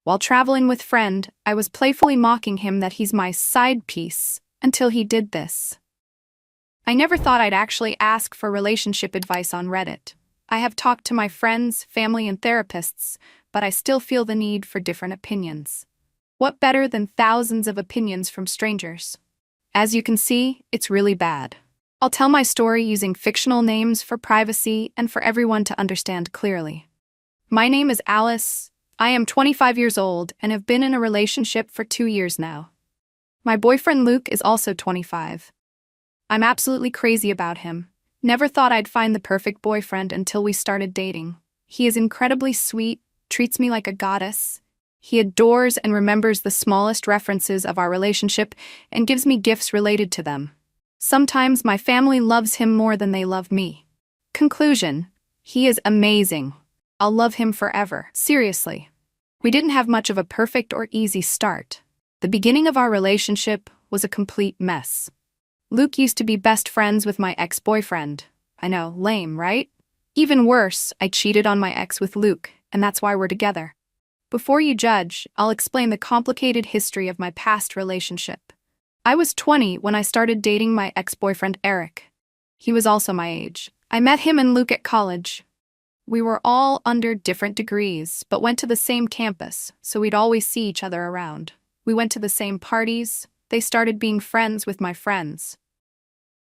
While traveling with friend, I was playfully mocking him that he's my side piece, until he did this. I never thought I'd actually ask for relationship advice on Reddit. I have talked to my friends, family, and therapists, but I still feel the need for different opinions. What better than thousands of opinions from strangers? As you can see, it's really bad. I'll tell my story using fictional names for privacy and for everyone to understand clearly. My name is Alice. I am 25 years old and have been in a relationship for 2 years now. My boyfriend Luke is also 25. I'm absolutely crazy about him. Never thought I'd find the perfect boyfriend until we started dating. He is incredibly sweet, treats me like a goddess. He adores and remembers the smallest references of our relationship and gives me gifts related to them. Sometimes my family loves him more than they love me. Conclusion: he is amazing. I'll love him forever. Seriously. We didn't have much of a perfect or easy start. The beginning of our relationship was a complete mess. Luke used to be best friends with my ex-boyfriend. I know, lame, right? Even worse, I cheated on my ex with Luke, and that's why we're together. Before you judge, I'll explain the complicated history of my past relationship. I was 20 when I started dating my ex-boyfriend Eric. He was also my age. I met him and Luke at college. We were all under different degrees, but went to the same campus, so we'd always see each other around. We went to the same parties. They started being friends with my friends.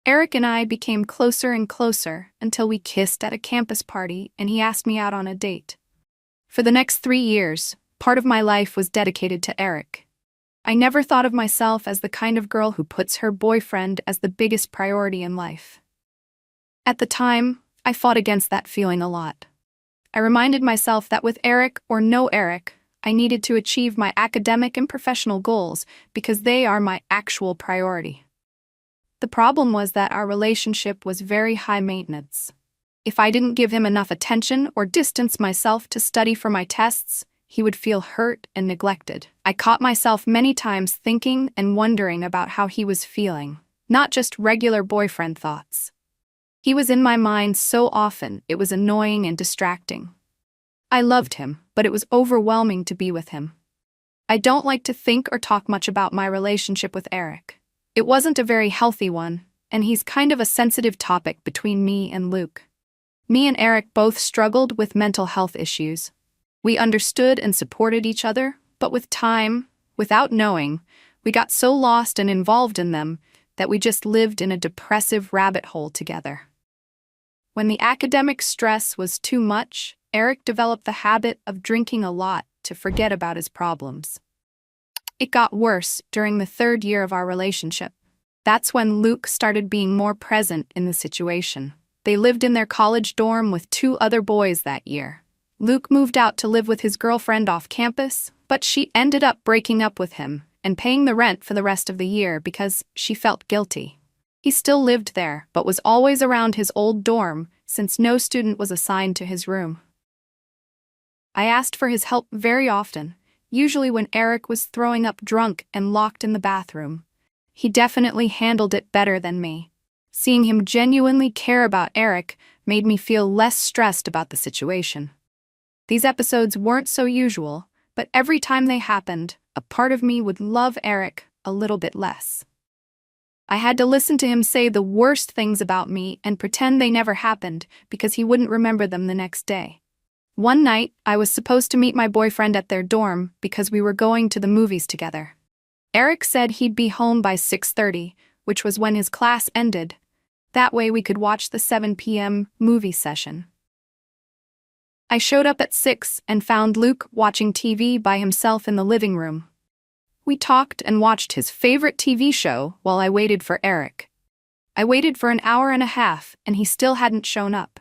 Eric and I became closer and closer until we kissed at a campus party and he asked me out on a date. For the next 3 years, part of my life was dedicated to Eric. I never thought of myself as the kind of girl who puts her boyfriend as the biggest priority in life. At the time, I fought against that feeling a lot. I reminded myself that with Eric or no Eric, I needed to achieve my academic and professional goals because they are my actual priority. The problem was that our relationship was very high maintenance. If I didn't give him enough attention or distance myself to study for my tests, he would feel hurt and neglected. I caught myself many times thinking and wondering about how he was feeling, not just regular boyfriend thoughts. He was in my mind so often, it was annoying and distracting. I loved him, but it was overwhelming to be with him. I don't like to think or talk much about my relationship with Eric. It wasn't a very healthy one, and he's kind of a sensitive topic between me and Luke. Me and Eric both struggled with mental health issues. We understood and supported each other, but with time, without knowing, we got so lost and involved in them that we just lived in a depressive rabbit hole together. When the academic stress was too much, Eric developed the habit of drinking a lot to forget about his problems. It got worse during the 3rd year of our relationship. That's when Luke started being more present in the situation. They lived in their college dorm with 2 other boys that year. Luke moved out to live with his girlfriend off campus, but she ended up breaking up with him and paying the rent for the rest of the year because she felt guilty. He still lived there, but was always around his old dorm since no student was assigned to his room. I asked for his help very often, usually when Eric was throwing up drunk and locked in the bathroom. He definitely handled it better than me. Seeing him genuinely care about Eric made me feel less stressed about the situation. These episodes weren't so usual, but every time they happened, a part of me would love Eric a little bit less. I had to listen to him say the worst things about me and pretend they never happened because he wouldn't remember them the next day. One night, I was supposed to meet my boyfriend at their dorm because we were going to the movies together. Eric said he'd be home by 6:30, which was when his class ended. That way we could watch the 7 p.m. movie session. I showed up at 6 and found Luke watching TV by himself in the living room. We talked and watched his favorite TV show while I waited for Eric. I waited for an hour and a half and he still hadn't shown up.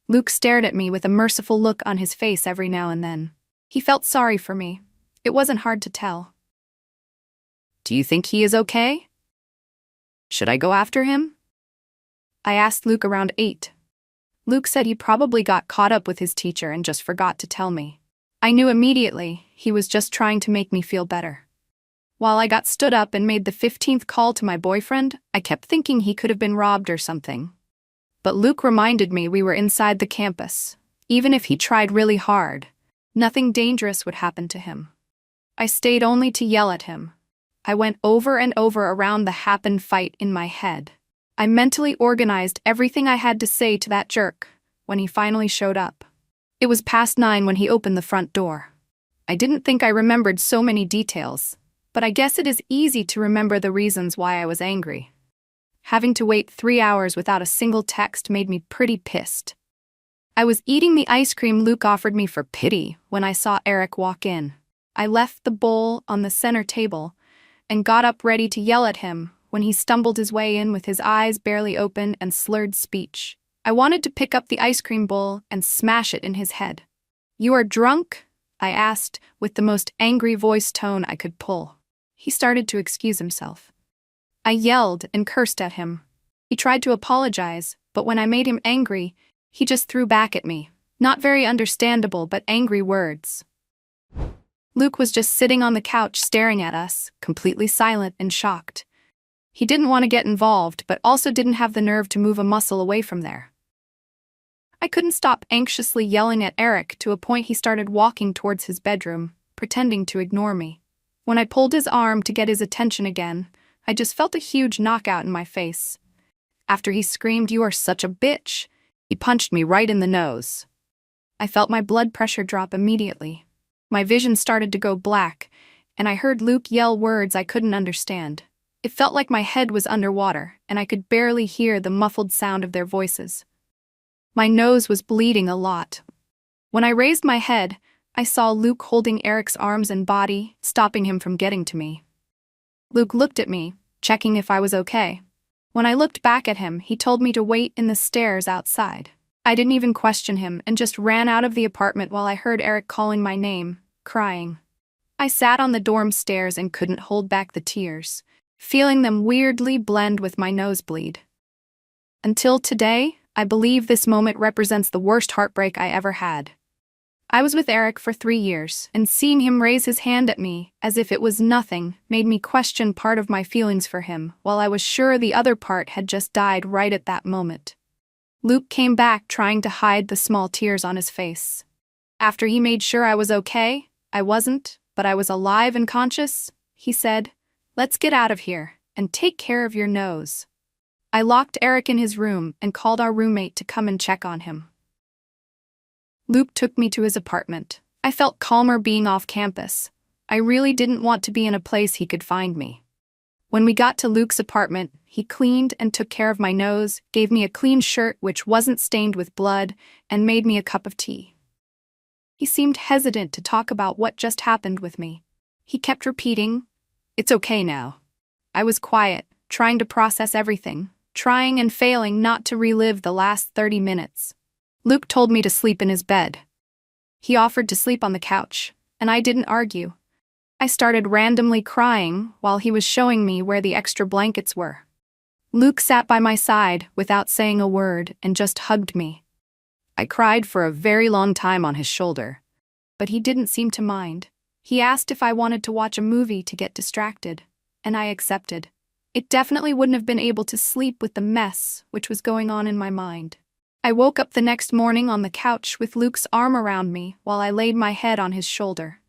Luke stared at me with a merciful look on his face every now and then. He felt sorry for me. It wasn't hard to tell. "Do you think he is okay? Should I go after him?" I asked Luke around 8. Luke said he probably got caught up with his teacher and just forgot to tell me. I knew immediately he was just trying to make me feel better. While I got stood up and made the 15th call to my boyfriend, I kept thinking he could have been robbed or something. But Luke reminded me we were inside the campus. Even if he tried really hard, Nothing dangerous would happen to him. I stayed only to yell at him. I went over and over around the happened fight in my head. I mentally organized everything I had to say to that jerk when he finally showed up. It was past 9 when he opened the front door. I didn't think I remembered so many details, but I guess it is easy to remember the reasons why I was angry. Having to wait 3 hours without a single text made me pretty pissed. I was eating the ice cream Luke offered me for pity when I saw Eric walk in. I left the bowl on the center table and got up ready to yell at him when he stumbled his way in with his eyes barely open and slurred speech. I wanted to pick up the ice cream bowl and smash it in his head. "You are drunk?" I asked with the most angry voice tone I could pull. He started to excuse himself. I yelled and cursed at him. He tried to apologize, but when I made him angry, he just threw back at me. Not very understandable, but angry words. Luke was just sitting on the couch staring at us, completely silent and shocked. He didn't want to get involved, but also didn't have the nerve to move a muscle away from there. I couldn't stop anxiously yelling at Eric to a point he started walking towards his bedroom, pretending to ignore me. When I pulled his arm to get his attention again, I just felt a huge knockout in my face. After he screamed, "You are such a bitch," he punched me right in the nose. I felt my blood pressure drop immediately. My vision started to go black, and I heard Luke yell words I couldn't understand. It felt like my head was underwater, and I could barely hear the muffled sound of their voices. My nose was bleeding a lot. When I raised my head, I saw Luke holding Eric's arms and body, stopping him from getting to me. Luke looked at me, checking if I was okay. When I looked back at him, he told me to wait in the stairs outside. I didn't even question him and just ran out of the apartment while I heard Eric calling my name, crying. I sat on the dorm stairs and couldn't hold back the tears, feeling them weirdly blend with my nosebleed. Until today, I believe this moment represents the worst heartbreak I ever had. I was with Eric for 3 years, and seeing him raise his hand at me, as if it was nothing, made me question part of my feelings for him, while I was sure the other part had just died right at that moment. Luke came back trying to hide the small tears on his face. After he made sure I was okay, I wasn't, but I was alive and conscious, he said, "Let's get out of here, and take care of your nose." I locked Eric in his room and called our roommate to come and check on him. Luke took me to his apartment. I felt calmer being off campus. I really didn't want to be in a place he could find me. When we got to Luke's apartment, he cleaned and took care of my nose, gave me a clean shirt which wasn't stained with blood, and made me a cup of tea. He seemed hesitant to talk about what just happened with me. He kept repeating, "It's okay now." I was quiet, trying to process everything, trying and failing not to relive the last 30 minutes. Luke told me to sleep in his bed. He offered to sleep on the couch, and I didn't argue. I started randomly crying while he was showing me where the extra blankets were. Luke sat by my side without saying a word and just hugged me. I cried for a very long time on his shoulder, but he didn't seem to mind. He asked if I wanted to watch a movie to get distracted, and I accepted. It definitely wouldn't have been able to sleep with the mess which was going on in my mind. I woke up the next morning on the couch with Luke's arm around me while I laid my head on his shoulder.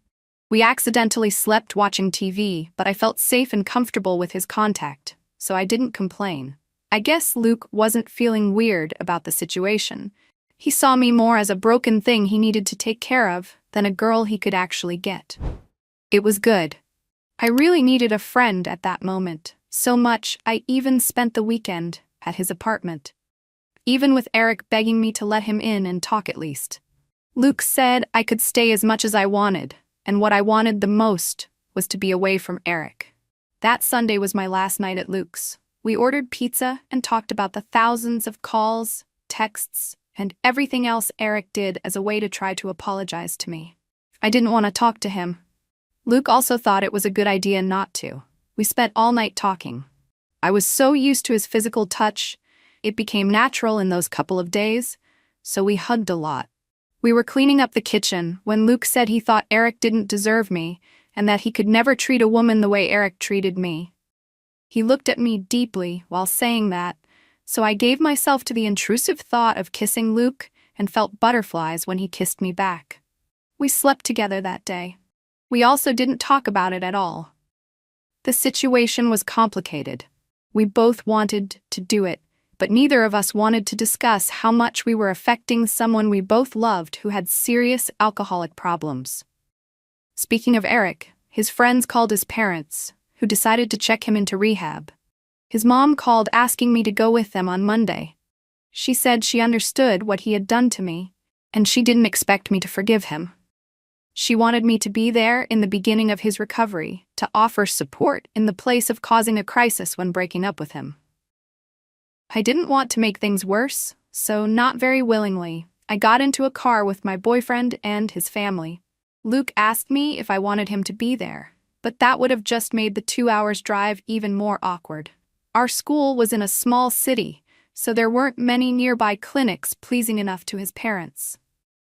We accidentally slept watching TV, but I felt safe and comfortable with his contact, so I didn't complain. I guess Luke wasn't feeling weird about the situation. He saw me more as a broken thing he needed to take care of than a girl he could actually get. It was good. I really needed a friend at that moment, so much I even spent the weekend at his apartment. Even with Eric begging me to let him in and talk at least. Luke said I could stay as much as I wanted, and what I wanted the most was to be away from Eric. That Sunday was my last night at Luke's. We ordered pizza and talked about the thousands of calls, texts, and everything else Eric did as a way to try to apologize to me. I didn't want to talk to him. Luke also thought it was a good idea not to. We spent all night talking. I was so used to his physical touch, it became natural in those couple of days, so we hugged a lot. We were cleaning up the kitchen when Luke said he thought Eric didn't deserve me and that he could never treat a woman the way Eric treated me. He looked at me deeply while saying that, so I gave myself to the intrusive thought of kissing Luke and felt butterflies when he kissed me back. We slept together that day. We also didn't talk about it at all. The situation was complicated. We both wanted to do it, but neither of us wanted to discuss how much we were affecting someone we both loved who had serious alcoholic problems. Speaking of Eric, his friends called his parents, who decided to check him into rehab. His mom called asking me to go with them on Monday. She said she understood what he had done to me, and she didn't expect me to forgive him. She wanted me to be there in the beginning of his recovery, to offer support in the place of causing a crisis when breaking up with him. I didn't want to make things worse, so not very willingly, I got into a car with my boyfriend and his family. Luke asked me if I wanted him to be there, but that would have just made the 2 hours drive even more awkward. Our school was in a small city, so there weren't many nearby clinics pleasing enough to his parents.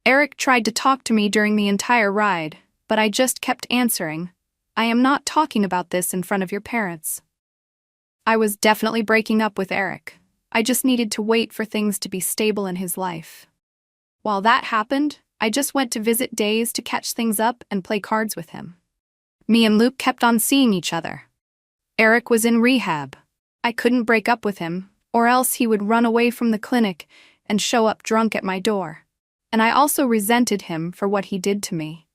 Eric tried to talk to me during the entire ride, but I just kept answering, "I am not talking about this in front of your parents." I was definitely breaking up with Eric. I just needed to wait for things to be stable in his life. While that happened, I just went to visit Days to catch things up and play cards with him. Me and Luke kept on seeing each other. Eric was in rehab. I couldn't break up with him, or else he would run away from the clinic and show up drunk at my door. And I also resented him for what he did to me.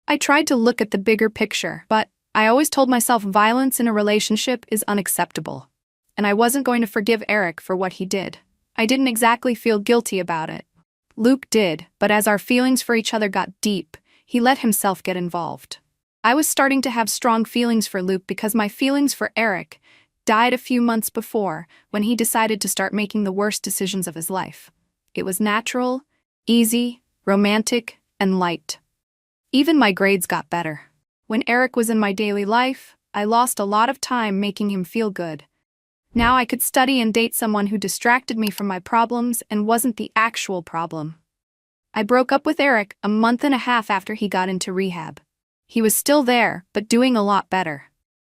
I tried to look at the bigger picture, but I always told myself violence in a relationship is unacceptable. And I wasn't going to forgive Eric for what he did. I didn't exactly feel guilty about it. Luke did, but as our feelings for each other got deep, he let himself get involved. I was starting to have strong feelings for Luke because my feelings for Eric died a few months before when he decided to start making the worst decisions of his life. It was natural, easy, romantic, and light. Even my grades got better. When Eric was in my daily life, I lost a lot of time making him feel good. Now I could study and date someone who distracted me from my problems and wasn't the actual problem. I broke up with Eric a month and a half after he got into rehab. He was still there, but doing a lot better.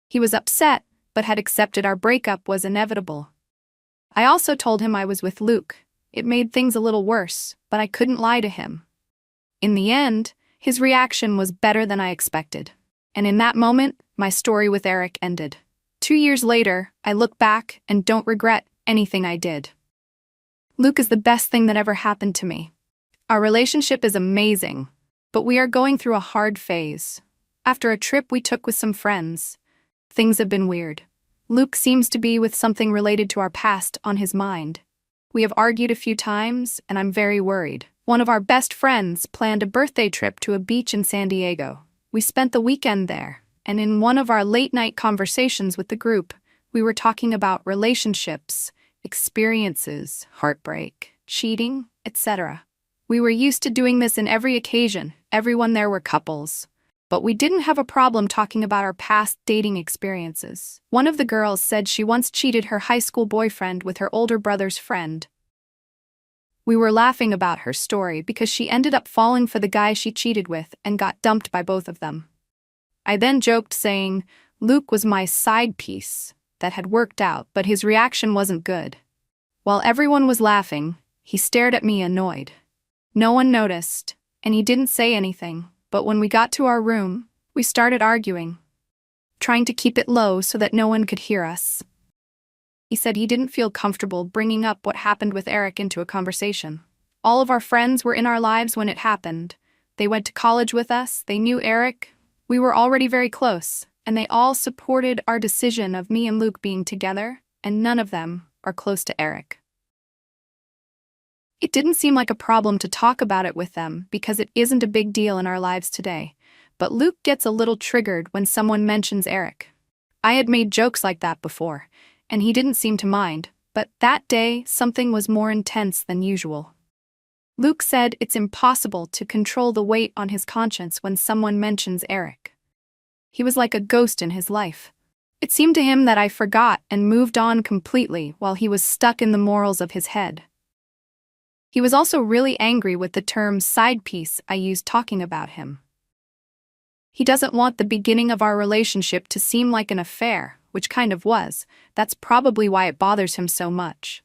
He was upset, but had accepted our breakup was inevitable. I also told him I was with Luke. It made things a little worse, but I couldn't lie to him. In the end, his reaction was better than I expected. And in that moment, my story with Eric ended. 2 years later, I look back and don't regret anything I did. Luke is the best thing that ever happened to me. Our relationship is amazing, but we are going through a hard phase. After a trip we took with some friends, things have been weird. Luke seems to be with something related to our past on his mind. We have argued a few times, and I'm very worried. One of our best friends planned a birthday trip to a beach in San Diego. We spent the weekend there, and in one of our late-night conversations with the group, we were talking about relationships, experiences, heartbreak, cheating, etc. We were used to doing this in every occasion. Everyone there were couples. But we didn't have a problem talking about our past dating experiences. One of the girls said she once cheated her high school boyfriend with her older brother's friend. We were laughing about her story because she ended up falling for the guy she cheated with and got dumped by both of them. I then joked saying, Luke was my side piece that had worked out, but his reaction wasn't good. While everyone was laughing, he stared at me annoyed. No one noticed, and he didn't say anything. But when we got to our room, we started arguing, trying to keep it low so that no one could hear us. He said he didn't feel comfortable bringing up what happened with Eric into a conversation. All of our friends were in our lives when it happened. They went to college with us, they knew Eric, we were already very close, and they all supported our decision of me and Luke being together, and none of them are close to Eric. It didn't seem like a problem to talk about it with them because it isn't a big deal in our lives today, but Luke gets a little triggered when someone mentions Eric. I had made jokes like that before, and he didn't seem to mind, but that day something was more intense than usual. Luke said it's impossible to control the weight on his conscience when someone mentions Eric. He was like a ghost in his life. It seemed to him that I forgot and moved on completely while he was stuck in the morals of his head. He was also really angry with the term side piece I used talking about him. He doesn't want the beginning of our relationship to seem like an affair, which kind of was. That's probably why it bothers him so much.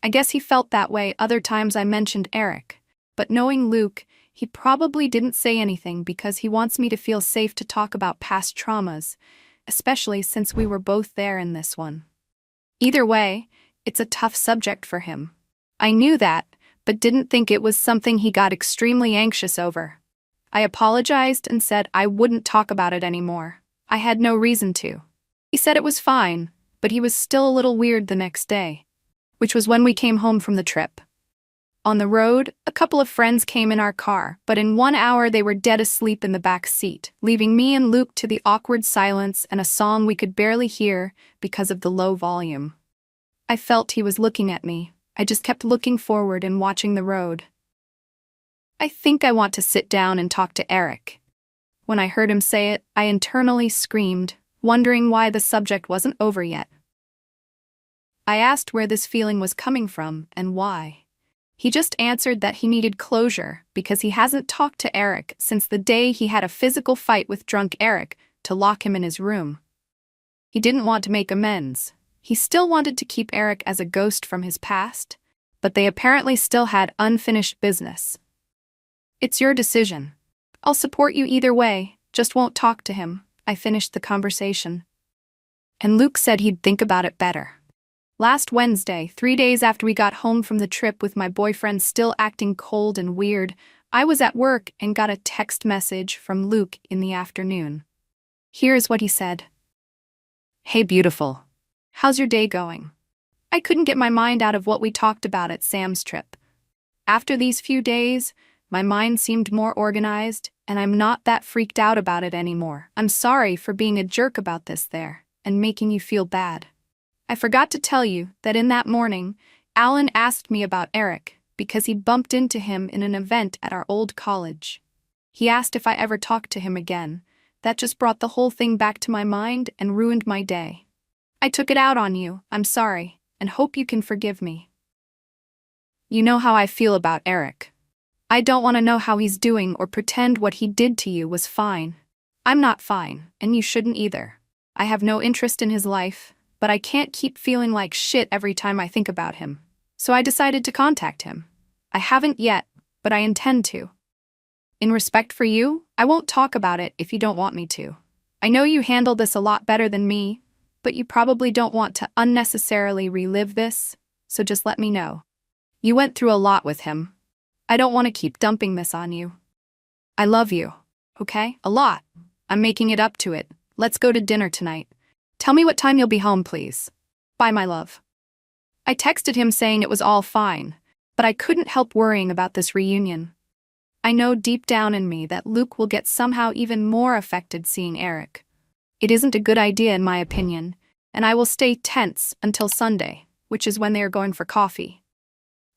I guess he felt that way other times I mentioned Eric, but knowing Luke, He probably didn't say anything because he wants me to feel safe to talk about past traumas, especially since we were both there in this one. Either way, it's a tough subject for him. I knew that, but didn't think it was something he got extremely anxious over. I apologized and said I wouldn't talk about it anymore. I had no reason to. He said it was fine, but he was still a little weird the next day, which was when we came home from the trip. On the road, a couple of friends came in our car, but in 1 hour they were dead asleep in the back seat, leaving me and Luke to the awkward silence and a song we could barely hear because of the low volume. I felt he was looking at me. I just kept looking forward and watching the road. I think I want to sit down and talk to Eric. When I heard him say it, I internally screamed, wondering why the subject wasn't over yet. I asked where this feeling was coming from and why. He just answered that he needed closure because he hasn't talked to Eric since the day he had a physical fight with drunk Eric to lock him in his room. He didn't want to make amends. He still wanted to keep Eric as a ghost from his past, but they apparently still had unfinished business. It's your decision. I'll support you either way, just won't talk to him. I finished the conversation. And Luke said he'd think about it better. Last Wednesday, 3 days after we got home from the trip with my boyfriend still acting cold and weird, I was at work and got a text message from Luke in the afternoon. Here's what he said. Hey beautiful. How's your day going? I couldn't get my mind out of what we talked about at Sam's trip. After these few days, my mind seemed more organized, and I'm not that freaked out about it anymore. I'm sorry for being a jerk about this there, and making you feel bad. I forgot to tell you that in that morning, Alan asked me about Eric because he bumped into him in an event at our old college. He asked if I ever talked to him again. That just brought the whole thing back to my mind and ruined my day. I took it out on you, I'm sorry, and hope you can forgive me. You know how I feel about Eric. I don't want to know how he's doing or pretend what he did to you was fine. I'm not fine, and you shouldn't either. I have no interest in his life, but I can't keep feeling like shit every time I think about him. So I decided to contact him. I haven't yet, but I intend to. In respect for you, I won't talk about it if you don't want me to. I know you handle this a lot better than me, but you probably don't want to unnecessarily relive this, so just let me know. You went through a lot with him. I don't want to keep dumping this on you. I love you, okay? A lot. I'm making it up to it. Let's go to dinner tonight. Tell me what time you'll be home, please. Bye, my love. I texted him saying it was all fine, but I couldn't help worrying about this reunion. I know deep down in me that Luke will get somehow even more affected seeing Eric. It isn't a good idea in my opinion, and I will stay tense until Sunday, which is when they are going for coffee.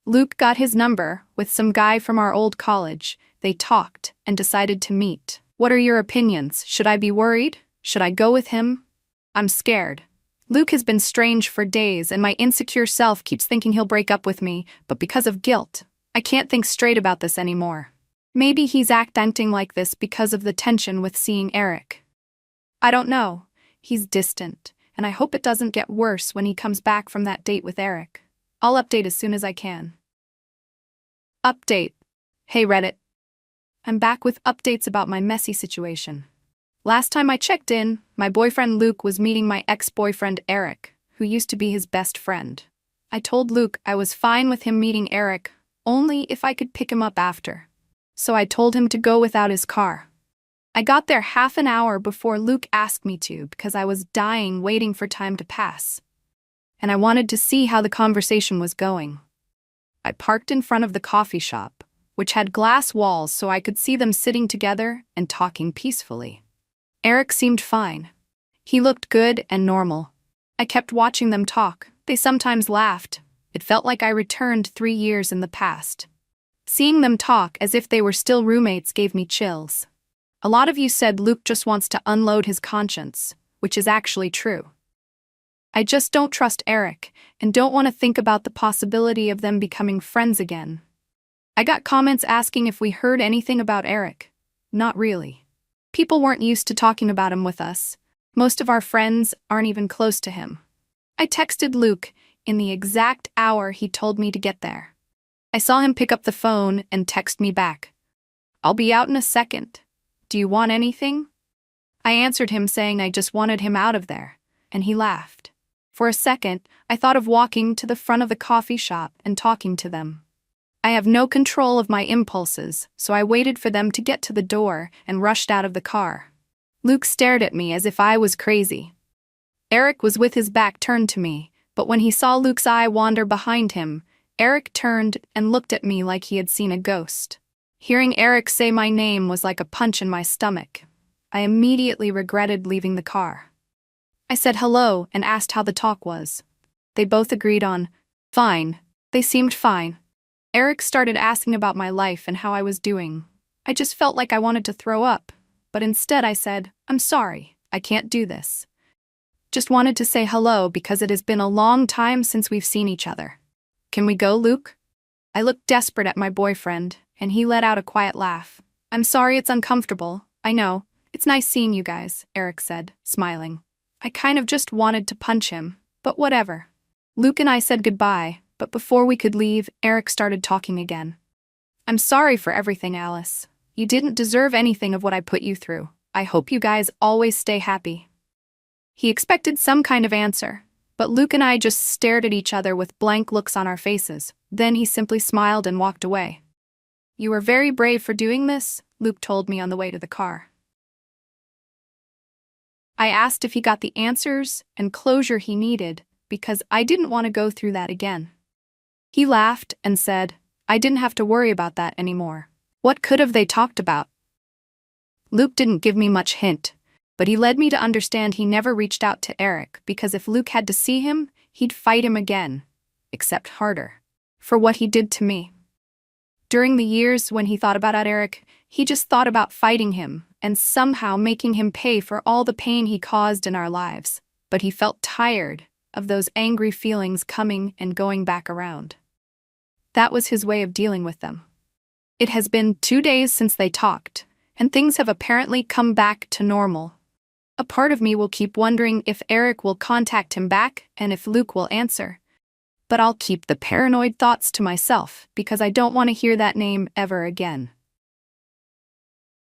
Luke got his number with some guy from our old college. They talked and decided to meet. What are your opinions? Should I be worried? Should I go with him? I'm scared. Luke has been strange for days and my insecure self keeps thinking he'll break up with me, but because of guilt, I can't think straight about this anymore. Maybe he's acting like this because of the tension with seeing Eric. I don't know. He's distant, and I hope it doesn't get worse when he comes back from that date with Eric. I'll update as soon as I can. Update. Hey Reddit. I'm back with updates about my messy situation. Last time I checked in, my boyfriend Luke was meeting my ex-boyfriend Eric, who used to be his best friend. I told Luke I was fine with him meeting Eric, only if I could pick him up after. So I told him to go without his car. I got there half an hour before Luke asked me to because I was dying waiting for time to pass. And I wanted to see how the conversation was going. I parked in front of the coffee shop, which had glass walls so I could see them sitting together and talking peacefully. Eric seemed fine. He looked good and normal. I kept watching them talk. They sometimes laughed. It felt like I returned 3 years in the past. Seeing them talk as if they were still roommates gave me chills. A lot of you said Luke just wants to unload his conscience, which is actually true. I just don't trust Eric and don't want to think about the possibility of them becoming friends again. I got comments asking if we heard anything about Eric. Not really. People weren't used to talking about him with us. Most of our friends aren't even close to him. I texted Luke in the exact hour he told me to get there. I saw him pick up the phone and text me back. I'll be out in a second. Do you want anything? I answered him saying I just wanted him out of there, and he laughed. For a second, I thought of walking to the front of the coffee shop and talking to them. I have no control of my impulses, so I waited for them to get to the door and rushed out of the car. Luke stared at me as if I was crazy. Eric was with his back turned to me, but when he saw Luke's eye wander behind him, Eric turned and looked at me like he had seen a ghost. Hearing Eric say my name was like a punch in my stomach. I immediately regretted leaving the car. I said hello and asked how the talk was. They both agreed on, fine. They seemed fine. Eric started asking about my life and how I was doing. I just felt like I wanted to throw up, but instead I said, I'm sorry, I can't do this. Just wanted to say hello because it has been a long time since we've seen each other. Can we go, Luke? I looked desperate at my boyfriend, and he let out a quiet laugh. I'm sorry it's uncomfortable, I know. It's nice seeing you guys, Eric said, smiling. I kind of just wanted to punch him, but whatever. Luke and I said goodbye, but before we could leave, Eric started talking again. I'm sorry for everything, Alice. You didn't deserve anything of what I put you through. I hope you guys always stay happy. He expected some kind of answer, but Luke and I just stared at each other with blank looks on our faces. Then he simply smiled and walked away. You were very brave for doing this, Luke told me on the way to the car. I asked if he got the answers and closure he needed because I didn't want to go through that again. He laughed and said, I didn't have to worry about that anymore. What could have they talked about? Luke didn't give me much hint, but he led me to understand he never reached out to Eric because if Luke had to see him, he'd fight him again, except harder, for what he did to me. During the years when he thought about Eric, he just thought about fighting him and somehow making him pay for all the pain he caused in our lives. But he felt tired of those angry feelings coming and going back around. That was his way of dealing with them. It has been 2 days since they talked, and things have apparently come back to normal. A part of me will keep wondering if Eric will contact him back and if Luke will answer. But I'll keep the paranoid thoughts to myself because I don't want to hear that name ever again.